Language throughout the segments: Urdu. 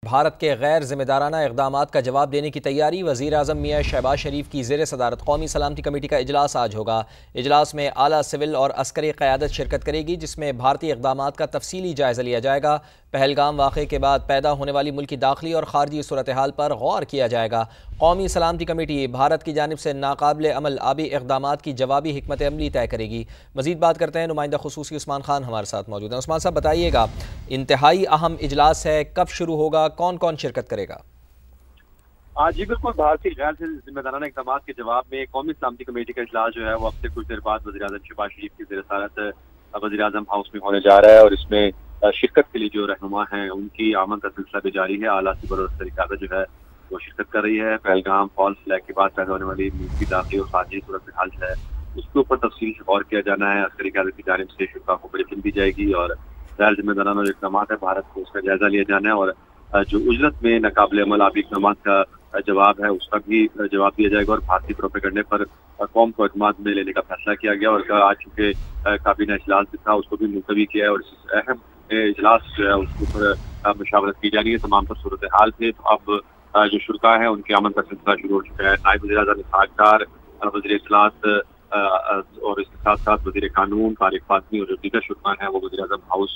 بھارت کے غیر ذمہ دارانہ اقدامات کا جواب دینے کی تیاری۔ وزیر اعظم میاں شہباز شریف کی زیر صدارت قومی سلامتی کمیٹی کا اجلاس آج ہوگا۔ اجلاس میں اعلیٰ سول اور عسکری قیادت شرکت کرے گی، جس میں بھارتی اقدامات کا تفصیلی جائزہ لیا جائے گا۔ پہلگام واقعے کے بعد پیدا ہونے والی ملکی داخلی اور خارجی صورتحال پر غور کیا جائے گا۔ قومی سلامتی کمیٹی بھارت کی جانب سے ناقابل عمل آبی اقدامات کی جوابی حکمت عملی طے کرے گی۔ مزید بات کرتے ہیں، نمائندہ خصوصی عثمان خان ہمارے ساتھ موجود ہیں۔ عثمان صاحب بتائیے گا، انتہائی اہم اجلاس ہے، کب شروع ہوگا، کون کون شرکت کرے گا؟ جی بالکل، بھارتی غیر ذمہ دارانہ اقدامات کے جواب میں قومی سلامتی کمیٹی کا اجلاس جو ہے وہ اب سے کچھ دیر بعد وزیر اعظم شہباز شریف کی زیر صدارت وزیر اعظم ہاؤس میں ہونے جا رہا ہے، اور اس میں شرکت کے لیے جو رہنما ہیں ان کی آمد کا سلسلہ بھی جاری ہے۔ اعلیٰ سول اور عسکری قیادت جو ہے وہ شرکت کر رہی ہے۔ پہلگام فالس فلیگ کے بعد پیدا ہونے والی ملکی داخلی اور خارجی صورتحال جو ہے اس کے اوپر تفصیل سے غور کیا جانا ہے۔ عسکری قیادت کی جانب سے شرکا کو بریفنگ دی جائے گی، اور غیر ذمہ دارانہ جو اقدامات ہے بھارت کو اس کا جائزہ لیا جانا ہے، اور جو اجلت میں ناقابل عمل آبی اقدامات کا جواب ہے اس کا بھی جواب دیا جائے گا، اور بھارتی پروپیگنڈے پر قوم کو اعتماد میں لینے کا فیصلہ کیا گیا، اور آج چونکہ کابینہ اجلاس بھی تھا اس کو بھی ملتوی کیا ہے، اور اس اہم اجلاس جو ہے اس کے اوپر مشاورت کی جانی ہے تمام پر صورتحال سے۔ تو اب جو شرکا ہیں ان کی آمد کا سلسلہ شروع ہو چکا ہے۔ نائب وزیر اعظم اسحاق ڈار، وزیر اطلاعات اور اس کے ساتھ ساتھ وزیر قانون طارق فاطمی اور جو دیگر شرکا ہیں وہ وزیر اعظم ہاؤس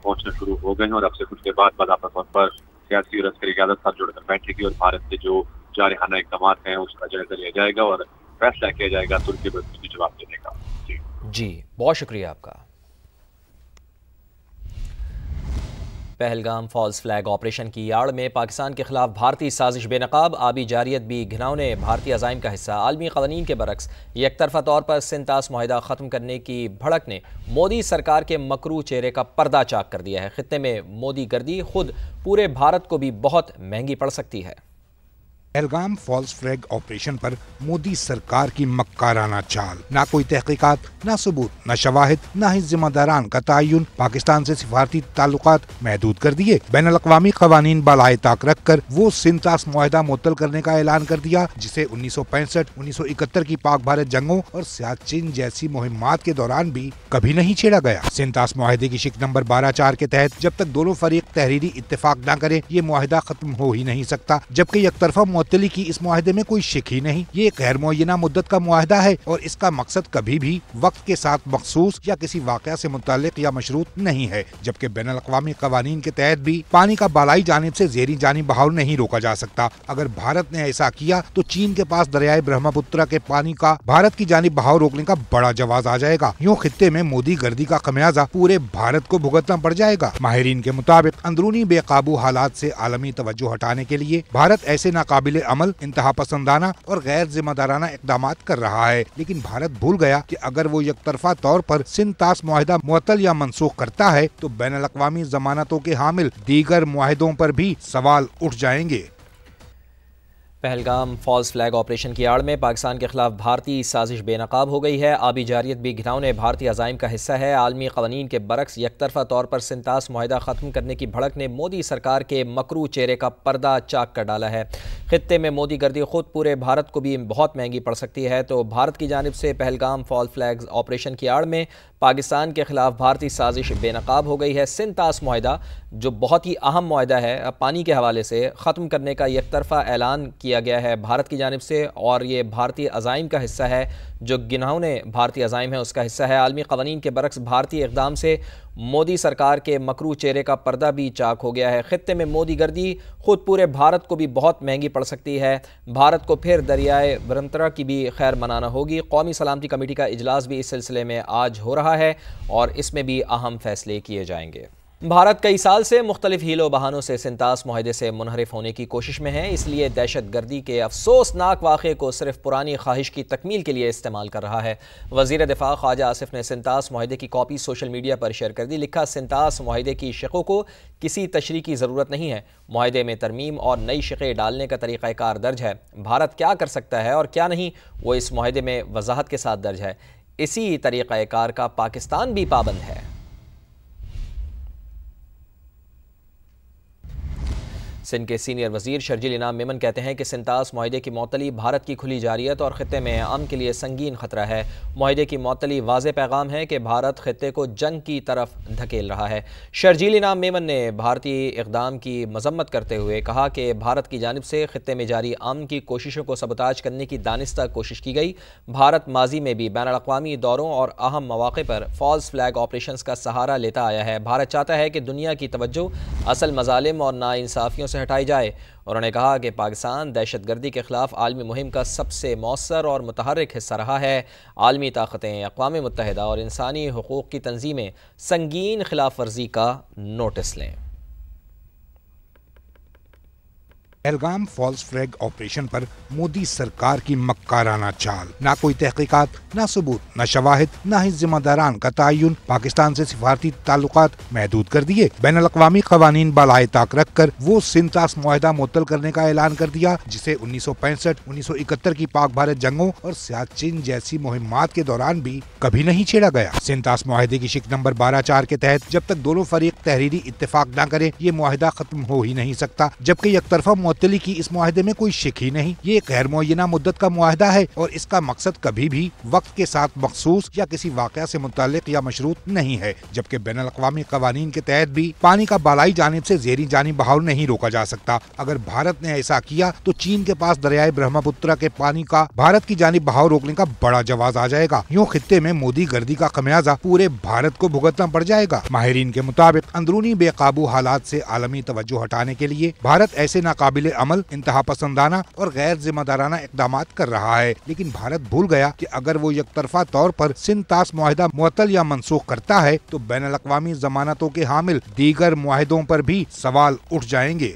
پہنچنا شروع ہو گئے ہیں، اور اب سے کچھ دیر بعد باضابطہ طور پر سیاسی اور عسکری قیادت ساتھ جڑ کر بیٹھے گی، اور بھارت کے جو جارحانہ اقدامات ہیں اس کا جائزہ لیا جائے گا اور فیصلہ کیا جائے گا ترکی پر اس کی جواب دینے کا۔ جی بہت شکریہ آپ کا۔ پہلگام فالس فلیگ آپریشن کی آڑ میں پاکستان کے خلاف بھارتی سازش بے نقاب، آبی جارحیت بھی گھناؤنے بھارتی عزائم کا حصہ۔ عالمی قوانین کے برعکس یک طرفہ طور پر سنتاس معاہدہ ختم کرنے کی بھڑک نے مودی سرکار کے مکروہ چہرے کا پردہ چاک کر دیا ہے۔ خطے میں مودی گردی خود پورے بھارت کو بھی بہت مہنگی پڑ سکتی ہے۔ پہلگام فالس فلیگ آپریشن پر مودی سرکار کی مکارانہ چال، نہ کوئی تحقیقات، نہ ثبوت، نہ شواہد، نہ ہی ذمہ داران کا تعین، پاکستان سے سفارتی تعلقات محدود کر دیے، بین الاقوامی قوانین بالائے طاق رکھ کر وہ سنتاس معاہدہ معطل کرنے کا اعلان کر دیا جسے 1965 1971 کی پاک بھارت جنگوں اور سیاچن جیسی مہمات کے دوران بھی کبھی نہیں چھیڑا گیا۔ سنتاس معاہدے کی شق نمبر 12(4) کے تحت جب تک دونوں فریق تحریری اتفاق نہ کریں یہ معاہدہ ختم ہو ہی نہیں سکتا، جبکہ یک طرفہ معطلی کی اس معاہدے میں کوئی شک ہی نہیں۔ یہ ایک غیر معینہ مدت کا معاہدہ ہے اور اس کا مقصد کبھی بھی وقت کے ساتھ مخصوص یا کسی واقعہ سے متعلق یا مشروط نہیں ہے، جبکہ بین الاقوامی قوانین کے تحت بھی پانی کا بالائی جانب سے زیریں جانب بہاؤ نہیں روکا جا سکتا۔ اگر بھارت نے ایسا کیا تو چین کے پاس دریائے برہما پترا کے پانی کا بھارت کی جانب بہاؤ روکنے کا بڑا جواز آ جائے گا۔ یوں خطے میں مودی گردی کا خمیازہ پورے بھارت کو بھگتنا پڑ جائے گا۔ ماہرین کے مطابق اندرونی بے قابو حالات سے عالمی توجہ ہٹانے کے لیے بھارت ایسے ناقابل عمل، انتہا پسندانہ اور غیر ذمہ دارانہ اقدامات کر رہا ہے، لیکن بھارت بھول گیا کہ اگر وہ یک طرفہ طور پر سنتاس معاہدہ معطل یا منسوخ کرتا ہے تو بین الاقوامی ضمانتوں کے حامل دیگر معاہدوں پر بھی سوال اٹھ جائیں گے۔ پہلگام فالس فلیگ آپریشن کی آڑ میں پاکستان کے خلاف بھارتی سازش بے نقاب ہو گئی ہے۔ آبی جارحیت بھی گھناؤنے بھارتی عزائم کا حصہ ہے۔ عالمی قوانین کے برعکس یک طرفہ طور پر سنتاس معاہدہ ختم کرنے کی بھڑک نے مودی سرکار کے مکروہ چہرے کا پردہ چاک کر ڈالا ہے۔ خطے میں مودی گردی خود پورے بھارت کو بھی بہت مہنگی پڑ سکتی ہے۔ تو بھارت کی جانب سے پہلگام فالس فلیگ آپریشن کی آڑ میں پاکستان کے خلاف بھارتی سازش بے نقاب ہو گئی ہے۔ سنتاس معاہدہ جو بہت ہی اہم معاہدہ ہے پانی کے حوالے سے، ختم کرنے کا یک طرفہ اعلان کیا گیا ہے بھارت کی جانب سے، اور یہ بھارتی عزائم کا حصہ ہے، جو گناؤنے بھارتی عزائم ہے اس کا حصہ ہے۔ عالمی قوانین کے برعکس بھارتی اقدام سے مودی سرکار کے مکروہ چہرے کا پردہ بھی چاک ہو گیا ہے۔ خطے میں مودی گردی خود پورے بھارت کو بھی بہت مہنگی پڑ سکتی ہے۔ بھارت کو پھر دریائے برہمپترا کی بھی خیر منانا ہوگی۔ قومی سلامتی کمیٹی کا اجلاس بھی اس سلسلے میں آج ہو رہا ہے اور اس میں بھی اہم فیصلے کیے جائیں گے۔ بھارت کئی سال سے مختلف ہیل و بہانوں سے سنتاس معاہدے سے منحرف ہونے کی کوشش میں ہے، اس لیے دہشت گردی کے افسوسناک واقعے کو صرف پرانی خواہش کی تکمیل کے لیے استعمال کر رہا ہے۔ وزیر دفاع خواجہ آصف نے سنتاس معاہدے کی کاپی سوشل میڈیا پر شیئر کر دی۔ لکھا، سنتاس معاہدے کی شقوں کو کسی تشریح کی ضرورت نہیں ہے، معاہدے میں ترمیم اور نئی شقیں ڈالنے کا طریقہ کار درج ہے۔ بھارت کیا کر سکتا ہے اور کیا نہیں وہ اس معاہدے میں وضاحت کے ساتھ درج ہے، اسی طریقہ کار کا پاکستان بھی پابند ہے۔ سندھ کے سینئر وزیر شرجیل انعام میمن کہتے ہیں کہ سنتاس معاہدے کی معطلی بھارت کی کھلی جارحیت اور خطے میں امن کے لیے سنگین خطرہ ہے۔ معاہدے کی معطلی واضح پیغام ہے کہ بھارت خطے کو جنگ کی طرف دھکیل رہا ہے۔ شرجیل انعام میمن نے بھارتی اقدام کی مذمت کرتے ہوئے کہا کہ بھارت کی جانب سے خطے میں جاری امن کی کوششوں کو سبوتاژ کرنے کی دانستہ کوشش کی گئی۔ بھارت ماضی میں بھی بین الاقوامی دوروں اور اہم مواقع پر فالس فلیگ آپریشنز کا سہارا لیتا آیا ہے۔ بھارت چاہتا ہے کہ دنیا کی توجہ اصل مظالم اور ناانصافیوں سے ہٹائی جائے۔ انہوں نے کہا کہ پاکستان دہشت گردی کے خلاف عالمی مہم کا سب سے مؤثر اور متحرک حصہ رہا ہے۔ عالمی طاقتیں، اقوام متحدہ اور انسانی حقوق کی تنظیمیں سنگین خلاف ورزی کا نوٹس لیں۔ پہلگام فالس فلیگ آپریشن پر مودی سرکار کی مکارانہ چال، نہ کوئی تحقیقات، نہ ثبوت، نہ شواہد، نہ ہی ذمہ داران کا تعین، پاکستان سے سفارتی تعلقات محدود کر دیے، بین الاقوامی قوانین بالائے طاق رکھ کر وہ سنتاس معاہدہ معطل کرنے کا اعلان کر دیا جسے 1965 1971 کی پاک بھارت جنگوں اور سیاچن جیسی مہمات کے دوران بھی کبھی نہیں چھیڑا گیا۔ سنتاس معاہدے کی شق نمبر 12(4) کے تحت جب تک دونوں فریق تحریری اتفاق نہ کریں یہ معاہدہ ختم ہو ہی نہیں سکتا، جبکہ یک طرفہ معطلی کی اس معاہدے میں کوئی شک ہی نہیں۔ یہ ایک غیر معینہ مدت کا معاہدہ ہے اور اس کا مقصد کبھی بھی وقت کے ساتھ مخصوص یا کسی واقعہ سے متعلق یا مشروط نہیں ہے، جبکہ بین الاقوامی قوانین کے تحت بھی پانی کا بالائی جانب سے زیریں جانب بہاؤ نہیں روکا جا سکتا۔ اگر بھارت نے ایسا کیا تو چین کے پاس دریائے برہما پترا کے پانی کا بھارت کی جانب بہاؤ روکنے کا بڑا جواز آ جائے گا۔ یوں خطے میں مودی گردی کا خمیازہ پورے بھارت کو بھگتنا پڑ جائے گا۔ ماہرین کے مطابق اندرونی بے قابو حالات سے عالمی توجہ ہٹانے کے لیے بھارت ایسے ناقابل عمل، انتہا پسندانہ اور غیر ذمہ دارانہ اقدامات کر رہا ہے، لیکن بھارت بھول گیا کہ اگر وہ یک طرفہ طور پر سنتاس معاہدہ معطل یا منسوخ کرتا ہے تو بین الاقوامی ضمانتوں کے حامل دیگر معاہدوں پر بھی سوال اٹھ جائیں گے۔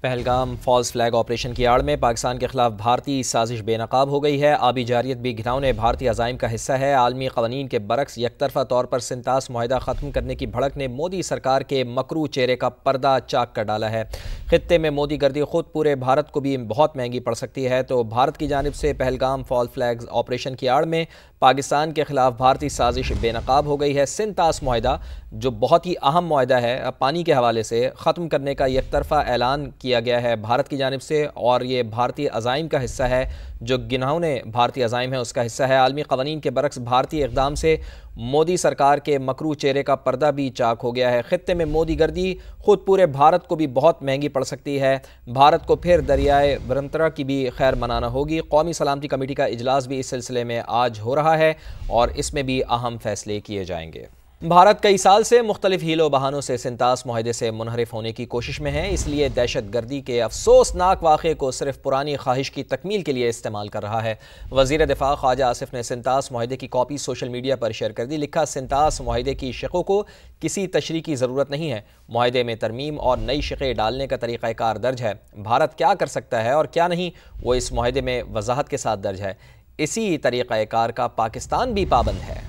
پہلگام فالس فلیگ آپریشن کی آڑ میں پاکستان کے خلاف بھارتی سازش بے نقاب ہو گئی ہے۔ آبی جارحیت بھی گھناؤنے بھارتی عزائم کا حصہ ہے۔ عالمی قوانین کے برعکس یک طرفہ طور پر سنتاس معاہدہ ختم کرنے کی بھڑک نے مودی سرکار کے مکروہ چہرے کا پردہ چاک کر ڈالا ہے۔ خطے میں مودی گردی خود پورے بھارت کو بھی بہت مہنگی پڑ سکتی ہے، تو بھارت کی جانب سے پہلگام فالس فلیگ آپریشن کی آڑ میں پاکستان کے خلاف بھارتی سازش بے نقاب ہو گئی ہے۔ سنتاس معاہدہ جو بہت ہی اہم معاہدہ ہے، پانی کے حوالے سے ختم کرنے کا یک طرفہ اعلان کیا گیا ہے بھارت کی جانب سے، اور یہ بھارتی عزائم کا حصہ ہے، جو گناؤنے بھارتی عزائم ہے اس کا حصہ ہے۔ عالمی قوانین کے برعکس بھارتی اقدام سے مودی سرکار کے مکروہ چہرے کا پردہ بھی چاک ہو گیا ہے۔ خطے میں مودی گردی خود پورے بھارت کو بھی بہت مہنگی پڑ سکتی ہے۔ بھارت کو پھر دریائے برہمپترا کی بھی خیر منانا ہوگی۔ قومی سلامتی کمیٹی کا اجلاس بھی اس سلسلے میں آج ہو رہا ہے اور اس میں بھی اہم فیصلے کیے جائیں گے۔ بھارت کئی سال سے مختلف ہیل و بہانوں سے سنتاس معاہدے سے منحرف ہونے کی کوشش میں ہے، اس لیے دہشت گردی کے افسوسناک واقعے کو صرف پرانی خواہش کی تکمیل کے لیے استعمال کر رہا ہے۔ وزیر دفاع خواجہ آصف نے سنتاس معاہدے کی کاپی سوشل میڈیا پر شیئر کر دی۔ لکھا، سنتاس معاہدے کی شقوں کو کسی تشریح کی ضرورت نہیں ہے، معاہدے میں ترمیم اور نئی شقیں ڈالنے کا طریقہ کار درج ہے۔ بھارت کیا کر سکتا ہے اور کیا نہیں وہ اس معاہدے میں وضاحت کے ساتھ درج ہے، اسی طریقہ کار کا پاکستان بھی پابند ہے۔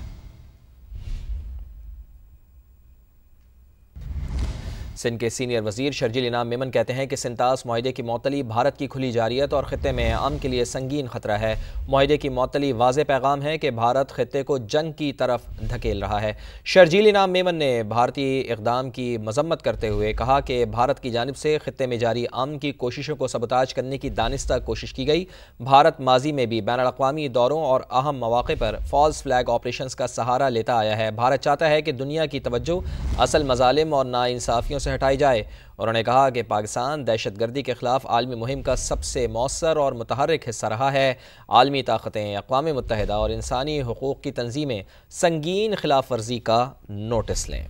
سندھ کے سینئر وزیر شرجیل انعام میمن کہتے ہیں کہ سنتاس معاہدے کی معطلی بھارت کی کھلی جارحیت اور خطے میں امن کے لیے سنگین خطرہ ہے۔ معاہدے کی معطلی واضح پیغام ہے کہ بھارت خطے کو جنگ کی طرف دھکیل رہا ہے۔ شرجیل انعام میمن نے بھارتی اقدام کی مذمت کرتے ہوئے کہا کہ بھارت کی جانب سے خطے میں جاری امن کی کوششوں کو سبوتاژ کرنے کی دانستہ کوشش کی گئی۔ بھارت ماضی میں بھی بین الاقوامی دوروں اور اہم مواقع پر فالس فلیگ آپریشنز کا سہارا لیتا آیا ہے۔ بھارت چاہتا ہے کہ دنیا کی توجہ اصل مظالم اور ناانصافیوں سے ہٹائی جائے۔ انہوں نے کہا کہ پاکستان دہشت گردی کے خلاف عالمی مہم کا سب سے مؤثر اور متحرک حصہ رہا ہے۔ عالمی طاقتیں، اقوام متحدہ اور انسانی حقوق کی تنظیمیں سنگین خلاف ورزی کا نوٹس لیں۔